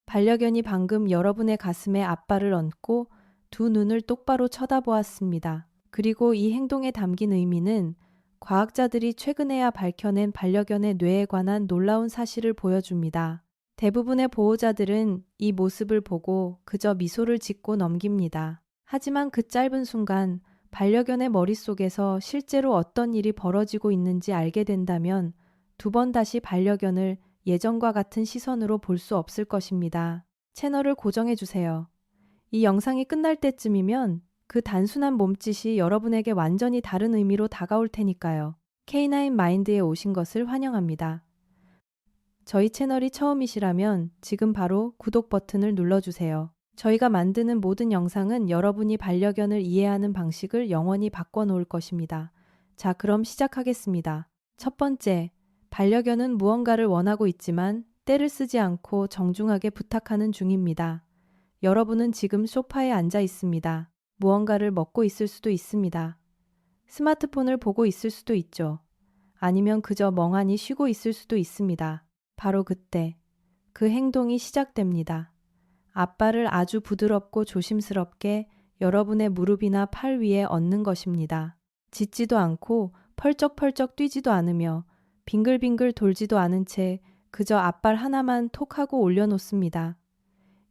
반려견이 방금 여러분의 가슴에 앞발을 얹고 두 눈을 똑바로 쳐다보았습니다. 그리고 이 행동에 담긴 의미는 과학자들이 최근에야 밝혀낸 반려견의 뇌에 관한 놀라운 사실을 보여줍니다. 대부분의 보호자들은 이 모습을 보고 그저 미소를 짓고 넘깁니다. 하지만 그 짧은 순간 반려견의 머릿속에서 실제로 어떤 일이 벌어지고 있는지 알게 된다면 두 번 다시 반려견을 예전과 같은 시선으로 볼 수 없을 것입니다. 채널을 고정해주세요. 이 영상이 끝날 때쯤이면 그 단순한 몸짓이 여러분에게 완전히 다른 의미로 다가올 테니까요. K9 마인드에 오신 것을 환영합니다. 저희 채널이 처음이시라면 지금 바로 구독 버튼을 눌러주세요. 저희가 만드는 모든 영상은 여러분이 반려견을 이해하는 방식을 영원히 바꿔놓을 것입니다. 자, 그럼 시작하겠습니다. 첫 번째, 반려견은 무언가를 원하고 있지만 때를 쓰지 않고 정중하게 부탁하는 중입니다. 여러분은 지금 소파에 앉아 있습니다. 무언가를 먹고 있을 수도 있습니다. 스마트폰을 보고 있을 수도 있죠. 아니면 그저 멍하니 쉬고 있을 수도 있습니다. 바로 그때 그 행동이 시작됩니다. 앞발을 아주 부드럽고 조심스럽게 여러분의 무릎이나 팔 위에 얹는 것입니다. 짖지도 않고 펄쩍펄쩍 뛰지도 않으며 빙글빙글 돌지도 않은 채 그저 앞발 하나만 톡 하고 올려놓습니다.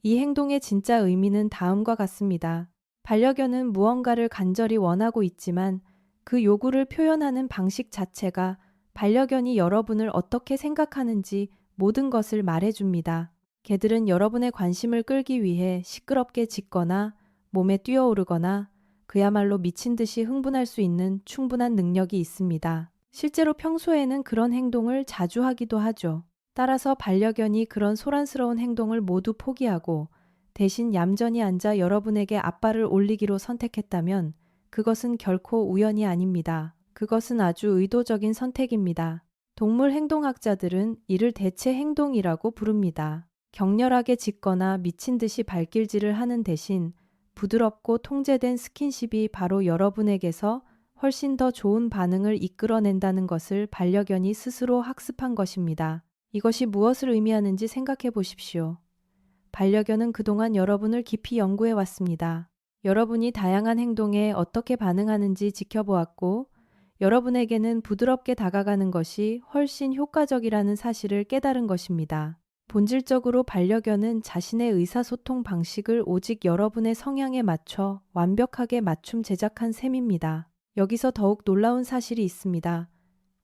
이 행동의 진짜 의미는 다음과 같습니다. 반려견은 무언가를 간절히 원하고 있지만 그 요구를 표현하는 방식 자체가 반려견이 여러분을 어떻게 생각하는지 모든 것을 말해줍니다. 개들은 여러분의 관심을 끌기 위해 시끄럽게 짖거나 몸에 뛰어오르거나 그야말로 미친 듯이 흥분할 수 있는 충분한 능력이 있습니다. 실제로 평소에는 그런 행동을 자주 하기도 하죠. 따라서 반려견이 그런 소란스러운 행동을 모두 포기하고 대신 얌전히 앉아 여러분에게 앞발을 올리기로 선택했다면 그것은 결코 우연이 아닙니다. 그것은 아주 의도적인 선택입니다. 동물 행동학자들은 이를 대체 행동이라고 부릅니다. 격렬하게 짖거나 미친 듯이 발길질을 하는 대신 부드럽고 통제된 스킨십이 바로 여러분에게서 훨씬 더 좋은 반응을 이끌어낸다는 것을 반려견이 스스로 학습한 것입니다. 이것이 무엇을 의미하는지 생각해 보십시오. 반려견은 그동안 여러분을 깊이 연구해 왔습니다. 여러분이 다양한 행동에 어떻게 반응하는지 지켜보았고, 여러분에게는 부드럽게 다가가는 것이 훨씬 효과적이라는 사실을 깨달은 것입니다. 본질적으로 반려견은 자신의 의사소통 방식을 오직 여러분의 성향에 맞춰 완벽하게 맞춤 제작한 셈입니다. 여기서 더욱 놀라운 사실이 있습니다.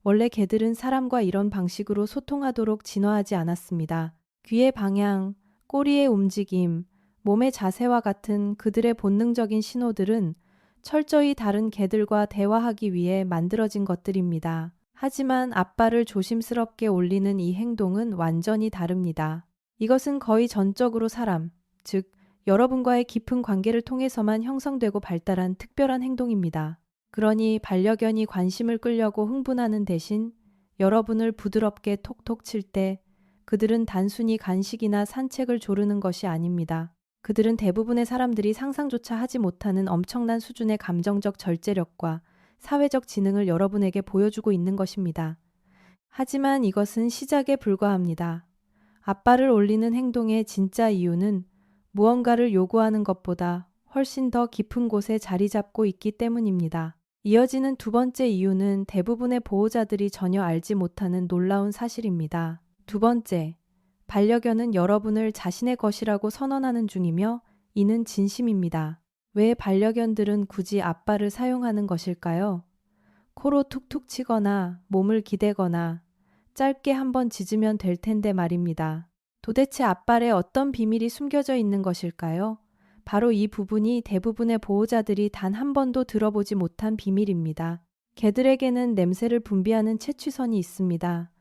원래 개들은 사람과 이런 방식으로 소통하도록 진화하지 않았습니다. 귀의 방향, 꼬리의 움직임, 몸의 자세와 같은 그들의 본능적인 신호들은 철저히 다른 개들과 대화하기 위해 만들어진 것들입니다. 하지만 앞발을 조심스럽게 올리는 이 행동은 완전히 다릅니다. 이것은 거의 전적으로 사람, 즉 여러분과의 깊은 관계를 통해서만 형성되고 발달한 특별한 행동입니다. 그러니 반려견이 관심을 끌려고 흥분하는 대신 여러분을 부드럽게 톡톡 칠 때 그들은 단순히 간식이나 산책을 조르는 것이 아닙니다. 그들은 대부분의 사람들이 상상조차 하지 못하는 엄청난 수준의 감정적 절제력과 사회적 지능을 여러분에게 보여주고 있는 것입니다. 하지만 이것은 시작에 불과합니다. 앞발을 올리는 행동의 진짜 이유는 무언가를 요구하는 것보다 훨씬 더 깊은 곳에 자리 잡고 있기 때문입니다. 이어지는 두 번째 이유는 대부분의 보호자들이 전혀 알지 못하는 놀라운 사실입니다. 두 번째, 반려견은 여러분을 자신의 것이라고 선언하는 중이며 이는 진심입니다. 왜 반려견들은 굳이 앞발을 사용하는 것일까요? 코로 툭툭 치거나 몸을 기대거나 짧게 한번 짖으면 될 텐데 말입니다. 도대체 앞발에 어떤 비밀이 숨겨져 있는 것일까요? 바로 이 부분이 대부분의 보호자들이 단 한 번도 들어보지 못한 비밀입니다. 개들에게는 냄새를 분비하는 채취선이 있습니다.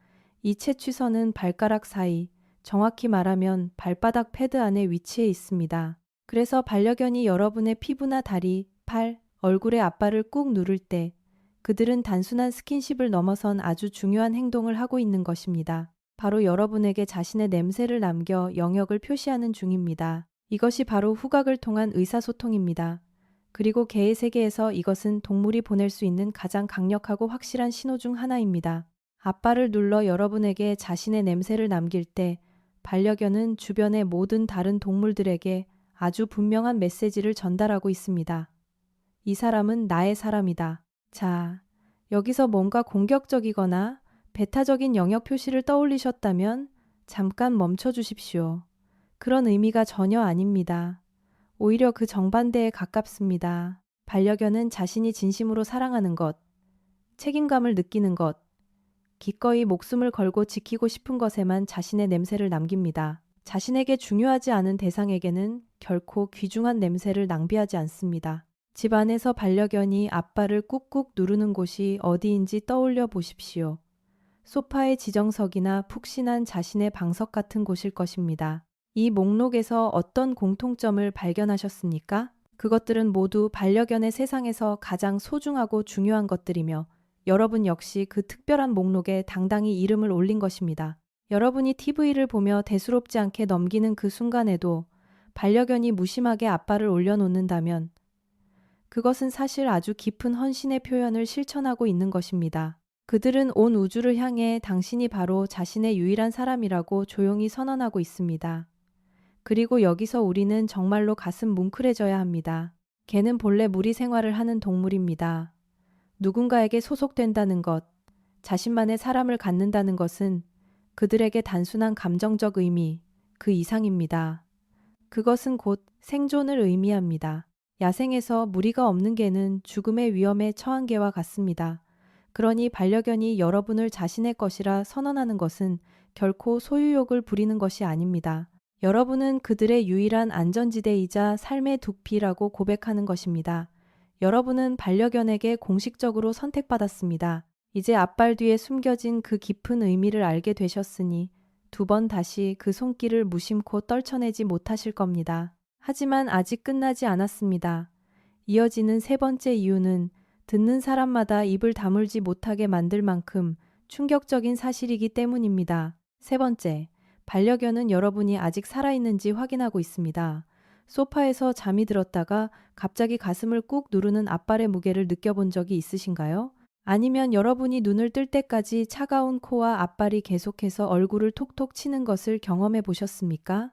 이 채취선은 발가락 사이, 정확히 말하면 발바닥 패드 안에 위치해 있습니다. 그래서 반려견이 여러분의 피부나 다리, 팔, 얼굴의 앞발을 꾹 누를 때 그들은 단순한 스킨십을 넘어선 아주 중요한 행동을 하고 있는 것입니다. 바로 여러분에게 자신의 냄새를 남겨 영역을 표시하는 중입니다. 이것이 바로 후각을 통한 의사소통입니다. 그리고 개의 세계에서 이것은 동물이 보낼 수 있는 가장 강력하고 확실한 신호 중 하나입니다. 앞발을 눌러 여러분에게 자신의 냄새를 남길 때 반려견은 주변의 모든 다른 동물들에게 아주 분명한 메시지를 전달하고 있습니다. 이 사람은 나의 사람이다. 자, 여기서 뭔가 공격적이거나 배타적인 영역 표시를 떠올리셨다면 잠깐 멈춰 주십시오. 그런 의미가 전혀 아닙니다. 오히려 그 정반대에 가깝습니다. 반려견은 자신이 진심으로 사랑하는 것, 책임감을 느끼는 것, 기꺼이 목숨을 걸고 지키고 싶은 것에만 자신의 냄새를 남깁니다. 자신에게 중요하지 않은 대상에게는 결코 귀중한 냄새를 낭비하지 않습니다. 집 안에서 반려견이 앞발을 꾹꾹 누르는 곳이 어디인지 떠올려 보십시오. 소파의 지정석이나 푹신한 자신의 방석 같은 곳일 것입니다. 이 목록에서 어떤 공통점을 발견하셨습니까? 그것들은 모두 반려견의 세상에서 가장 소중하고 중요한 것들이며 여러분 역시 그 특별한 목록에 당당히 이름을 올린 것입니다. 여러분이 TV를 보며 대수롭지 않게 넘기는 그 순간에도 반려견이 무심하게 앞발을 올려놓는다면 그것은 사실 아주 깊은 헌신의 표현을 실천하고 있는 것입니다. 그들은 온 우주를 향해 당신이 바로 자신의 유일한 사람이라고 조용히 선언하고 있습니다. 그리고 여기서 우리는 정말로 가슴 뭉클해져야 합니다. 개는 본래 무리 생활을 하는 동물입니다. 누군가에게 소속된다는 것, 자신만의 사람을 갖는다는 것은 그들에게 단순한 감정적 의미, 그 이상입니다. 그것은 곧 생존을 의미합니다. 야생에서 무리가 없는 개는 죽음의 위험에 처한 개와 같습니다. 그러니 반려견이 여러분을 자신의 것이라 선언하는 것은 결코 소유욕을 부리는 것이 아닙니다. 여러분은 그들의 유일한 안전지대이자 삶의 두피라고 고백하는 것입니다. 여러분은 반려견에게 공식적으로 선택받았습니다. 이제 앞발 뒤에 숨겨진 그 깊은 의미를 알게 되셨으니 두 번 다시 그 손길을 무심코 떨쳐내지 못하실 겁니다. 하지만 아직 끝나지 않았습니다. 이어지는 세 번째 이유는 듣는 사람마다 입을 다물지 못하게 만들 만큼 충격적인 사실이기 때문입니다. 세 번째, 반려견은 여러분이 아직 살아있는지 확인하고 있습니다. 소파에서 잠이 들었다가 갑자기 가슴을 꾹 누르는 앞발의 무게를 느껴본 적이 있으신가요? 아니면 여러분이 눈을 뜰 때까지 차가운 코와 앞발이 계속해서 얼굴을 톡톡 치는 것을 경험해 보셨습니까?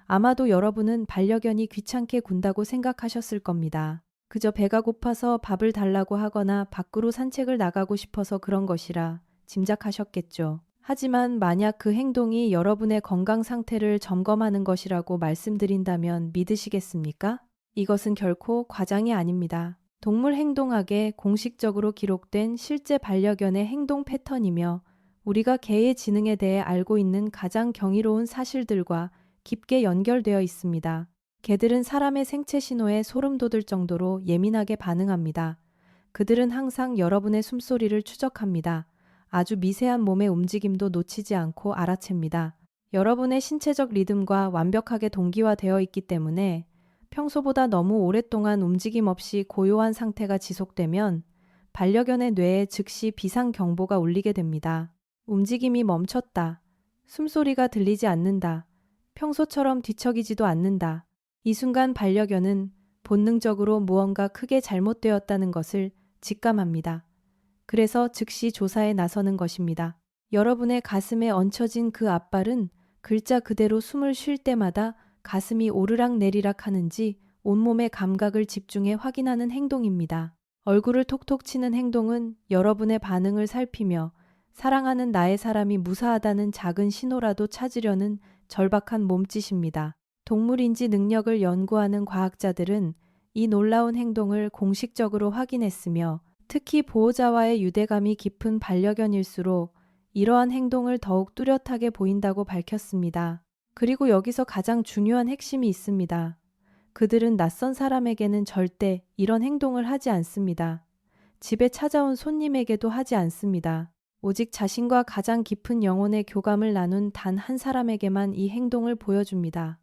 아마도 여러분은 반려견이 귀찮게 군다고 생각하셨을 겁니다. 그저 배가 고파서 밥을 달라고 하거나 밖으로 산책을 나가고 싶어서 그런 것이라 짐작하셨겠죠. 하지만 만약 그 행동이 여러분의 건강 상태를 점검하는 것이라고 말씀드린다면 믿으시겠습니까? 이것은 결코 과장이 아닙니다. 동물 행동학에 공식적으로 기록된 실제 반려견의 행동 패턴이며 우리가 개의 지능에 대해 알고 있는 가장 경이로운 사실들과 깊게 연결되어 있습니다. 개들은 사람의 생체 신호에 소름 돋을 정도로 예민하게 반응합니다. 그들은 항상 여러분의 숨소리를 추적합니다. 아주 미세한 몸의 움직임도 놓치지 않고 알아챕니다. 여러분의 신체적 리듬과 완벽하게 동기화되어 있기 때문에 평소보다 너무 오랫동안 움직임 없이 고요한 상태가 지속되면 반려견의 뇌에 즉시 비상 경보가 울리게 됩니다. 움직임이 멈췄다. 숨소리가 들리지 않는다. 평소처럼 뒤척이지도 않는다. 이 순간 반려견은 본능적으로 무언가 크게 잘못되었다는 것을 직감합니다. 그래서 즉시 조사에 나서는 것입니다. 여러분의 가슴에 얹혀진 그 앞발은 글자 그대로 숨을 쉴 때마다 가슴이 오르락 내리락 하는지 온몸의 감각을 집중해 확인하는 행동입니다. 얼굴을 톡톡 치는 행동은 여러분의 반응을 살피며 사랑하는 나의 사람이 무사하다는 작은 신호라도 찾으려는 절박한 몸짓입니다. 동물인지 능력을 연구하는 과학자들은 이 놀라운 행동을 공식적으로 확인했으며 특히 보호자와의 유대감이 깊은 반려견일수록 이러한 행동을 더욱 뚜렷하게 보인다고 밝혔습니다. 그리고 여기서 가장 중요한 핵심이 있습니다. 그들은 낯선 사람에게는 절대 이런 행동을 하지 않습니다. 집에 찾아온 손님에게도 하지 않습니다. 오직 자신과 가장 깊은 영혼의 교감을 나눈 단 한 사람에게만 이 행동을 보여줍니다.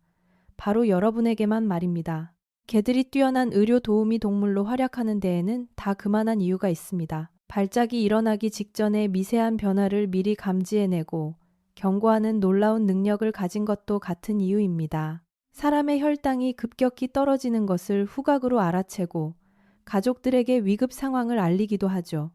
바로 여러분에게만 말입니다. 개들이 뛰어난 의료 도우미 동물로 활약하는 데에는 다 그만한 이유가 있습니다. 발작이 일어나기 직전에 미세한 변화를 미리 감지해내고 경고하는 놀라운 능력을 가진 것도 같은 이유입니다. 사람의 혈당이 급격히 떨어지는 것을 후각으로 알아채고 가족들에게 위급 상황을 알리기도 하죠.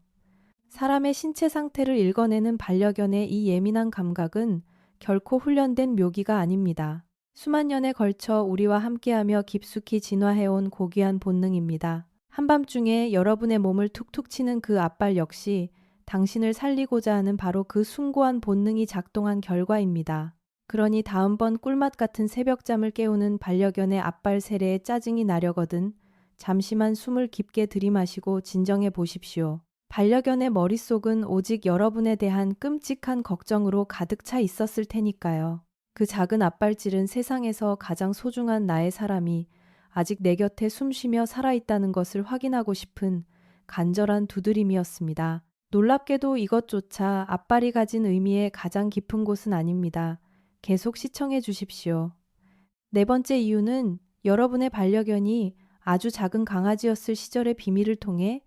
사람의 신체 상태를 읽어내는 반려견의 이 예민한 감각은 결코 훈련된 묘기가 아닙니다. 수만 년에 걸쳐 우리와 함께하며 깊숙이 진화해온 고귀한 본능입니다. 한밤중에 여러분의 몸을 툭툭 치는 그 앞발 역시 당신을 살리고자 하는 바로 그 숭고한 본능이 작동한 결과입니다. 그러니 다음번 꿀맛 같은 새벽잠을 깨우는 반려견의 앞발 세례에 짜증이 나려거든 잠시만 숨을 깊게 들이마시고 진정해 보십시오. 반려견의 머릿속은 오직 여러분에 대한 끔찍한 걱정으로 가득 차 있었을 테니까요. 그 작은 앞발질은 세상에서 가장 소중한 나의 사람이 아직 내 곁에 숨쉬며 살아있다는 것을 확인하고 싶은 간절한 두드림이었습니다. 놀랍게도 이것조차 앞발이 가진 의미의 가장 깊은 곳은 아닙니다. 계속 시청해 주십시오. 네 번째 이유는 여러분의 반려견이 아주 작은 강아지였을 시절의 비밀을 통해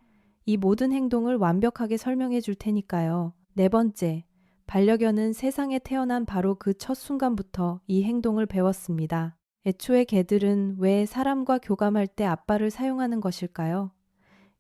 이 모든 행동을 완벽하게 설명해 줄 테니까요. 네 번째, 반려견은 세상에 태어난 바로 그 첫 순간부터 이 행동을 배웠습니다. 애초에 개들은 왜 사람과 교감할 때 앞발을 사용하는 것일까요?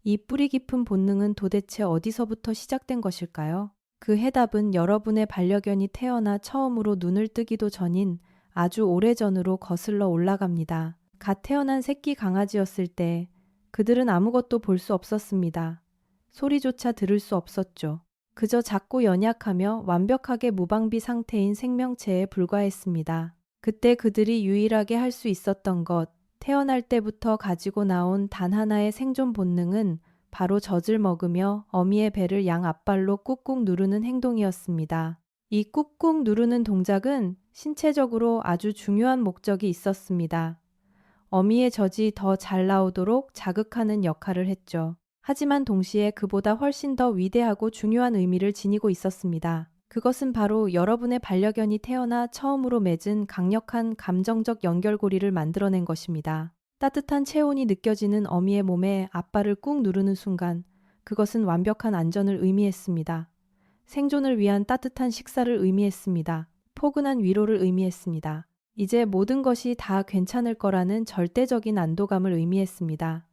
이 뿌리 깊은 본능은 도대체 어디서부터 시작된 것일까요? 그 해답은 여러분의 반려견이 태어나 처음으로 눈을 뜨기도 전인 아주 오래전으로 거슬러 올라갑니다. 갓 태어난 새끼 강아지였을 때 그들은 아무것도 볼 수 없었습니다. 소리조차 들을 수 없었죠. 그저 작고 연약하며 완벽하게 무방비 상태인 생명체에 불과했습니다. 그때 그들이 유일하게 할 수 있었던 것, 태어날 때부터 가지고 나온 단 하나의 생존 본능은 바로 젖을 먹으며 어미의 배를 양 앞발로 꾹꾹 누르는 행동이었습니다. 이 꾹꾹 누르는 동작은 신체적으로 아주 중요한 목적이 있었습니다. 어미의 젖이 더 잘 나오도록 자극하는 역할을 했죠. 하지만 동시에 그보다 훨씬 더 위대하고 중요한 의미를 지니고 있었습니다. 그것은 바로 여러분의 반려견이 태어나 처음으로 맺은 강력한 감정적 연결고리를 만들어낸 것입니다. 따뜻한 체온이 느껴지는 어미의 몸에 앞발을 꾹 누르는 순간 그것은 완벽한 안전을 의미했습니다. 생존을 위한 따뜻한 식사를 의미했습니다. 포근한 위로를 의미했습니다. 이제 모든 것이 다 괜찮을 거라는 절대적인 안도감을 의미했습니다.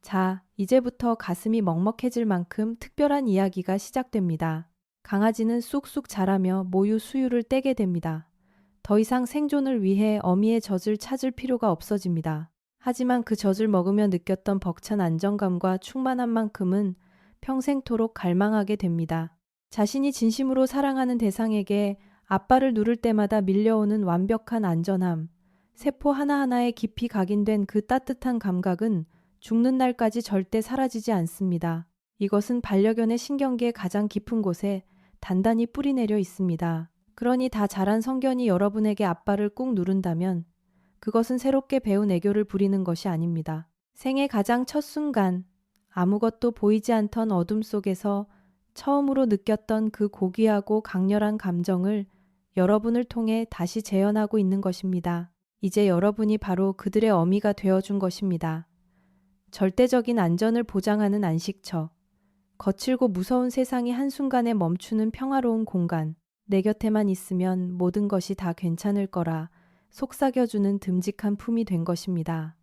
자, 이제부터 가슴이 먹먹해질 만큼 특별한 이야기가 시작됩니다. 강아지는 쑥쑥 자라며 모유 수유를 떼게 됩니다. 더 이상 생존을 위해 어미의 젖을 찾을 필요가 없어집니다. 하지만 그 젖을 먹으며 느꼈던 벅찬 안정감과 충만한 만큼은 평생토록 갈망하게 됩니다. 자신이 진심으로 사랑하는 대상에게 앞발을 누를 때마다 밀려오는 완벽한 안전함, 세포 하나하나에 깊이 각인된 그 따뜻한 감각은 죽는 날까지 절대 사라지지 않습니다. 이것은 반려견의 신경계의 가장 깊은 곳에 단단히 뿌리내려 있습니다. 그러니 다 자란 성견이 여러분에게 앞발을 꾹 누른다면 그것은 새롭게 배운 애교를 부리는 것이 아닙니다. 생의 가장 첫 순간, 아무것도 보이지 않던 어둠 속에서 처음으로 느꼈던 그 고귀하고 강렬한 감정을 여러분을 통해 다시 재현하고 있는 것입니다. 이제 여러분이 바로 그들의 어미가 되어준 것입니다. 절대적인 안전을 보장하는 안식처, 거칠고 무서운 세상이 한순간에 멈추는 평화로운 공간, 내 곁에만 있으면 모든 것이 다 괜찮을 거라 속삭여주는 듬직한 품이 된 것입니다.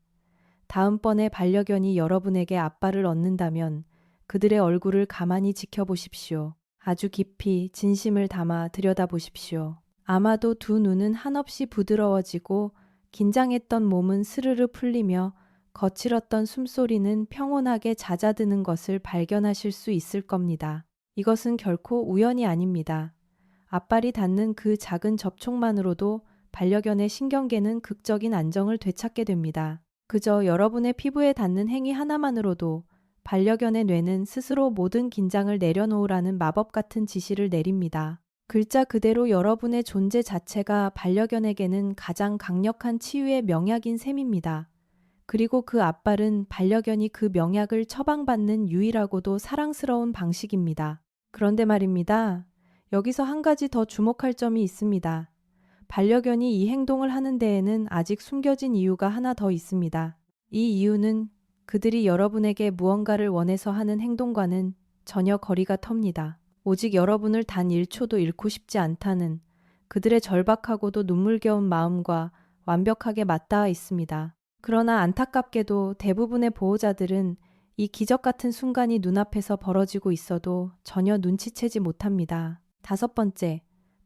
다음번에 반려견이 여러분에게 앞발을 얻는다면 그들의 얼굴을 가만히 지켜보십시오. 아주 깊이 진심을 담아 들여다보십시오. 아마도 두 눈은 한없이 부드러워지고 긴장했던 몸은 스르르 풀리며 거칠었던 숨소리는 평온하게 잦아드는 것을 발견하실 수 있을 겁니다. 이것은 결코 우연이 아닙니다. 앞발이 닿는 그 작은 접촉만으로도 반려견의 신경계는 극적인 안정을 되찾게 됩니다. 그저 여러분의 피부에 닿는 행위 하나만으로도 반려견의 뇌는 스스로 모든 긴장을 내려놓으라는 마법 같은 지시를 내립니다. 글자 그대로 여러분의 존재 자체가 반려견에게는 가장 강력한 치유의 명약인 셈입니다. 그리고 그 앞발은 반려견이 그 명약을 처방받는 유일하고도 사랑스러운 방식입니다. 그런데 말입니다. 여기서 한 가지 더 주목할 점이 있습니다. 반려견이 이 행동을 하는 데에는 아직 숨겨진 이유가 하나 더 있습니다. 이 이유는 그들이 여러분에게 무언가를 원해서 하는 행동과는 전혀 거리가 텁니다. 오직 여러분을 단 1초도 잃고 싶지 않다는 그들의 절박하고도 눈물겨운 마음과 완벽하게 맞닿아 있습니다. 그러나 안타깝게도 대부분의 보호자들은 이 기적 같은 순간이 눈앞에서 벌어지고 있어도 전혀 눈치채지 못합니다. 5번째,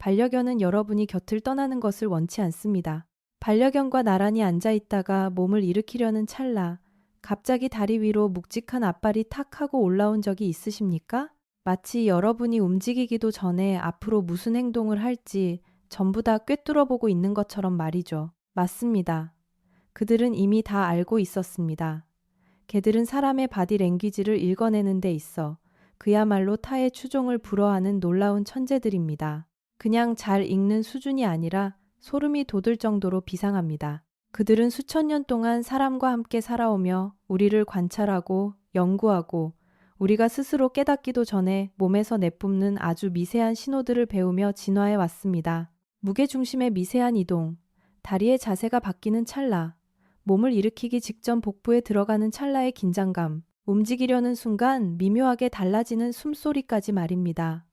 반려견은 여러분이 곁을 떠나는 것을 원치 않습니다. 반려견과 나란히 앉아 있다가 몸을 일으키려는 찰나 갑자기 다리 위로 묵직한 앞발이 탁 하고 올라온 적이 있으십니까? 마치 여러분이 움직이기도 전에 앞으로 무슨 행동을 할지 전부 다 꿰뚫어 보고 있는 것처럼 말이죠. 맞습니다. 그들은 이미 다 알고 있었습니다. 개들은 사람의 바디 랭귀지를 읽어내는 데 있어 그야말로 타의 추종을 불허하는 놀라운 천재들입니다. 그냥 잘 읽는 수준이 아니라 소름이 돋을 정도로 비상합니다. 그들은 수천 년 동안 사람과 함께 살아오며 우리를 관찰하고 연구하고 우리가 스스로 깨닫기도 전에 몸에서 내뿜는 아주 미세한 신호들을 배우며 진화해 왔습니다. 무게중심의 미세한 이동, 다리의 자세가 바뀌는 찰나, 몸을 일으키기 직전 복부에 들어가는 찰나의 긴장감, 움직이려는 순간 미묘하게 달라지는 숨소리까지 말입니다.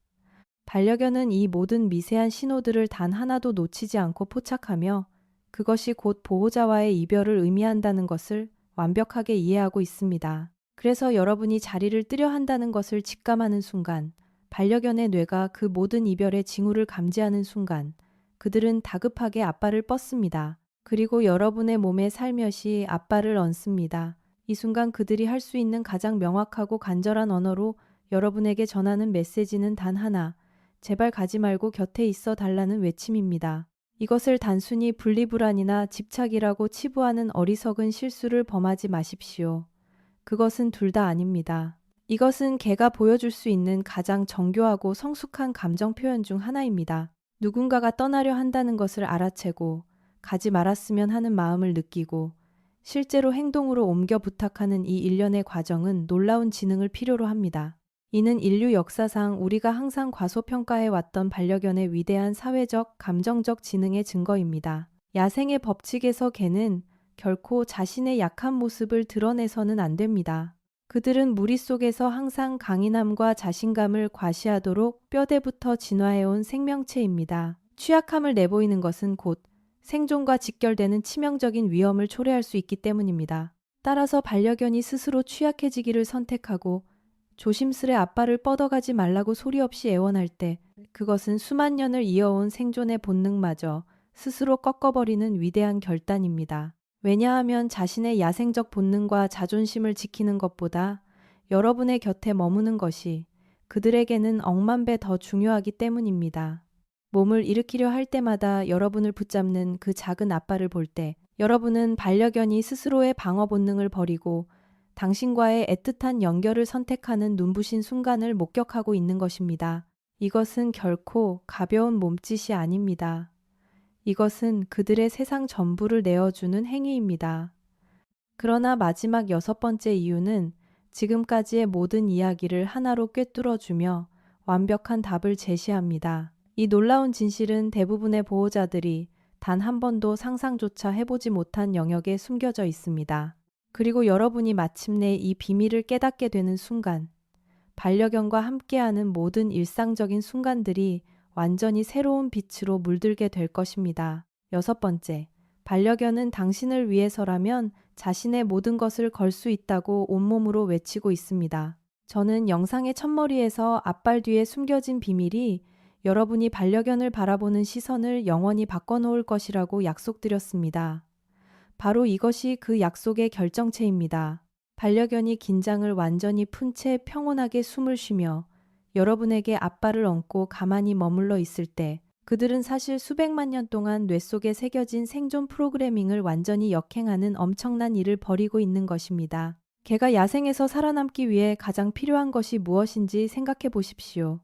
반려견은 이 모든 미세한 신호들을 단 하나도 놓치지 않고 포착하며 그것이 곧 보호자와의 이별을 의미한다는 것을 완벽하게 이해하고 있습니다. 그래서 여러분이 자리를 뜨려 한다는 것을 직감하는 순간, 반려견의 뇌가 그 모든 이별의 징후를 감지하는 순간, 그들은 다급하게 앞발을 뻗습니다. 그리고 여러분의 몸에 살며시 앞발을 얹습니다. 이 순간 그들이 할 수 있는 가장 명확하고 간절한 언어로 여러분에게 전하는 메시지는 단 하나, 제발 가지 말고 곁에 있어 달라는 외침입니다. 이것을 단순히 분리불안이나 집착이라고 치부하는 어리석은 실수를 범하지 마십시오. 그것은 둘 다 아닙니다. 이것은 개가 보여줄 수 있는 가장 정교하고 성숙한 감정 표현 중 하나입니다. 누군가가 떠나려 한다는 것을 알아채고 가지 말았으면 하는 마음을 느끼고 실제로 행동으로 옮겨 부탁하는 이 일련의 과정은 놀라운 지능을 필요로 합니다. 이는 인류 역사상 우리가 항상 과소평가해 왔던 반려견의 위대한 사회적, 감정적 지능의 증거입니다. 야생의 법칙에서 개는 결코 자신의 약한 모습을 드러내서는 안 됩니다. 그들은 무리 속에서 항상 강인함과 자신감을 과시하도록 뼈대부터 진화해온 생명체입니다. 취약함을 내보이는 것은 곧 생존과 직결되는 치명적인 위험을 초래할 수 있기 때문입니다. 따라서 반려견이 스스로 취약해지기를 선택하고 조심스레 앞발을 뻗어가지 말라고 소리 없이 애원할 때 그것은 수만 년을 이어온 생존의 본능마저 스스로 꺾어버리는 위대한 결단입니다. 왜냐하면 자신의 야생적 본능과 자존심을 지키는 것보다 여러분의 곁에 머무는 것이 그들에게는 억만 배 더 중요하기 때문입니다. 몸을 일으키려 할 때마다 여러분을 붙잡는 그 작은 앞발을 볼 때 여러분은 반려견이 스스로의 방어 본능을 버리고 당신과의 애틋한 연결을 선택하는 눈부신 순간을 목격하고 있는 것입니다. 이것은 결코 가벼운 몸짓이 아닙니다. 이것은 그들의 세상 전부를 내어주는 행위입니다. 그러나 마지막 6번째 이유는 지금까지의 모든 이야기를 하나로 꿰뚫어주며 완벽한 답을 제시합니다. 이 놀라운 진실은 대부분의 보호자들이 단 한 번도 상상조차 해보지 못한 영역에 숨겨져 있습니다. 그리고 여러분이 마침내 이 비밀을 깨닫게 되는 순간, 반려견과 함께하는 모든 일상적인 순간들이 완전히 새로운 빛으로 물들게 될 것입니다. 6번째, 반려견은 당신을 위해서라면 자신의 모든 것을 걸 수 있다고 온몸으로 외치고 있습니다. 저는 영상의 첫머리에서 앞발 뒤에 숨겨진 비밀이 여러분이 반려견을 바라보는 시선을 영원히 바꿔놓을 것이라고 약속드렸습니다. 바로 이것이 그 약속의 결정체입니다. 반려견이 긴장을 완전히 푼 채 평온하게 숨을 쉬며 여러분에게 앞발을 얹고 가만히 머물러 있을 때 그들은 사실 수백만 년 동안 뇌 속에 새겨진 생존 프로그래밍을 완전히 역행하는 엄청난 일을 벌이고 있는 것입니다. 개가 야생에서 살아남기 위해 가장 필요한 것이 무엇인지 생각해 보십시오.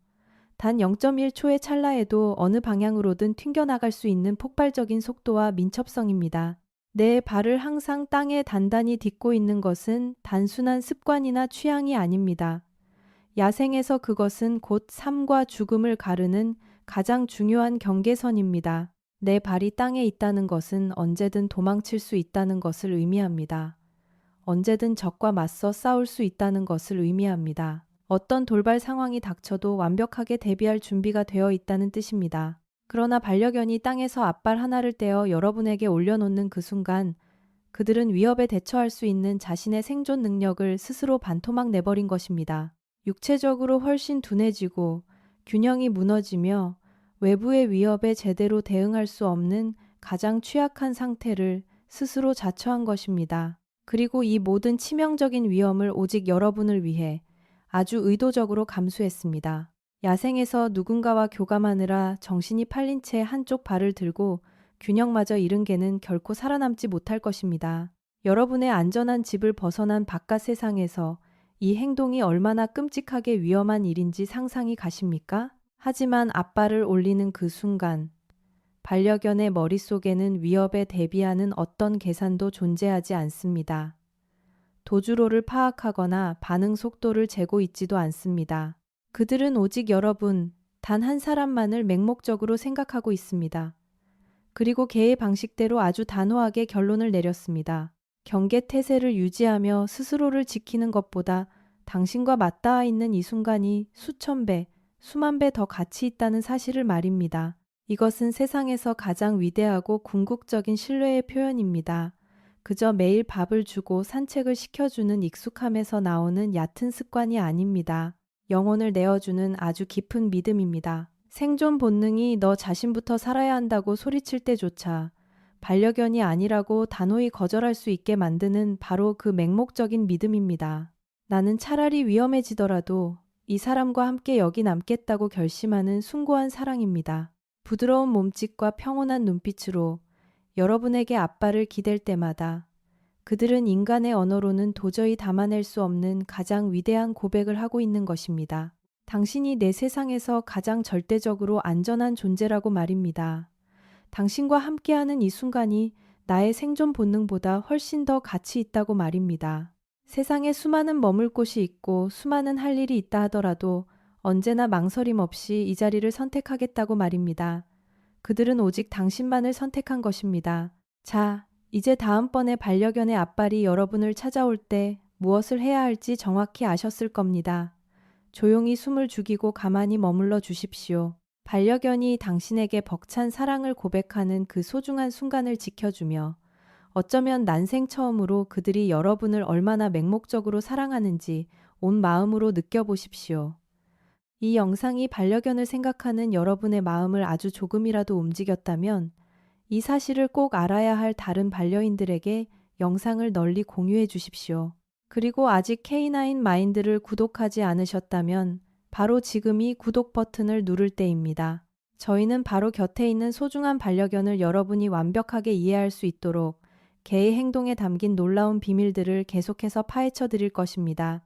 단 0.1초의 찰나에도 어느 방향으로든 튕겨나갈 수 있는 폭발적인 속도와 민첩성입니다. 내 발을 항상 땅에 단단히 딛고 있는 것은 단순한 습관이나 취향이 아닙니다. 야생에서 그것은 곧 삶과 죽음을 가르는 가장 중요한 경계선입니다. 내 발이 땅에 있다는 것은 언제든 도망칠 수 있다는 것을 의미합니다. 언제든 적과 맞서 싸울 수 있다는 것을 의미합니다. 어떤 돌발 상황이 닥쳐도 완벽하게 대비할 준비가 되어 있다는 뜻입니다. 그러나 반려견이 땅에서 앞발 하나를 떼어 여러분에게 올려놓는 그 순간 그들은 위협에 대처할 수 있는 자신의 생존 능력을 스스로 반토막 내버린 것입니다. 육체적으로 훨씬 둔해지고 균형이 무너지며 외부의 위협에 제대로 대응할 수 없는 가장 취약한 상태를 스스로 자처한 것입니다. 그리고 이 모든 치명적인 위험을 오직 여러분을 위해 아주 의도적으로 감수했습니다. 야생에서 누군가와 교감하느라 정신이 팔린 채 한쪽 발을 들고 균형마저 잃은 개는 결코 살아남지 못할 것입니다. 여러분의 안전한 집을 벗어난 바깥 세상에서 이 행동이 얼마나 끔찍하게 위험한 일인지 상상이 가십니까? 하지만 앞발을 올리는 그 순간 반려견의 머릿속에는 위협에 대비하는 어떤 계산도 존재하지 않습니다. 도주로를 파악하거나 반응 속도를 재고 있지도 않습니다. 그들은 오직 여러분, 단 한 사람만을 맹목적으로 생각하고 있습니다. 그리고 개의 방식대로 아주 단호하게 결론을 내렸습니다. 경계 태세를 유지하며 스스로를 지키는 것보다 당신과 맞닿아 있는 이 순간이 수천 배, 수만 배 더 가치 있다는 사실을 말입니다. 이것은 세상에서 가장 위대하고 궁극적인 신뢰의 표현입니다. 그저 매일 밥을 주고 산책을 시켜주는 익숙함에서 나오는 얕은 습관이 아닙니다. 영혼을 내어주는 아주 깊은 믿음입니다. 생존 본능이 너 자신부터 살아야 한다고 소리칠 때조차 반려견이 아니라고 단호히 거절할 수 있게 만드는 바로 그 맹목적인 믿음입니다. 나는 차라리 위험해지더라도 이 사람과 함께 여기 남겠다고 결심하는 숭고한 사랑입니다. 부드러운 몸짓과 평온한 눈빛으로 여러분에게 앞발을 기댈 때마다 그들은 인간의 언어로는 도저히 담아낼 수 없는 가장 위대한 고백을 하고 있는 것입니다. 당신이 내 세상에서 가장 절대적으로 안전한 존재라고 말입니다. 당신과 함께하는 이 순간이 나의 생존 본능보다 훨씬 더 가치 있다고 말입니다. 세상에 수많은 머물 곳이 있고 수많은 할 일이 있다 하더라도 언제나 망설임 없이 이 자리를 선택하겠다고 말입니다. 그들은 오직 당신만을 선택한 것입니다. 자, 이제 다음번에 반려견의 앞발이 여러분을 찾아올 때 무엇을 해야 할지 정확히 아셨을 겁니다. 조용히 숨을 죽이고 가만히 머물러 주십시오. 반려견이 당신에게 벅찬 사랑을 고백하는 그 소중한 순간을 지켜주며 어쩌면 난생 처음으로 그들이 여러분을 얼마나 맹목적으로 사랑하는지 온 마음으로 느껴보십시오. 이 영상이 반려견을 생각하는 여러분의 마음을 아주 조금이라도 움직였다면 이 사실을 꼭 알아야 할 다른 반려인들에게 영상을 널리 공유해 주십시오. 그리고 아직 K9 마인드를 구독하지 않으셨다면 바로 지금이 구독 버튼을 누를 때입니다. 저희는 바로 곁에 있는 소중한 반려견을 여러분이 완벽하게 이해할 수 있도록 개의 행동에 담긴 놀라운 비밀들을 계속해서 파헤쳐 드릴 것입니다.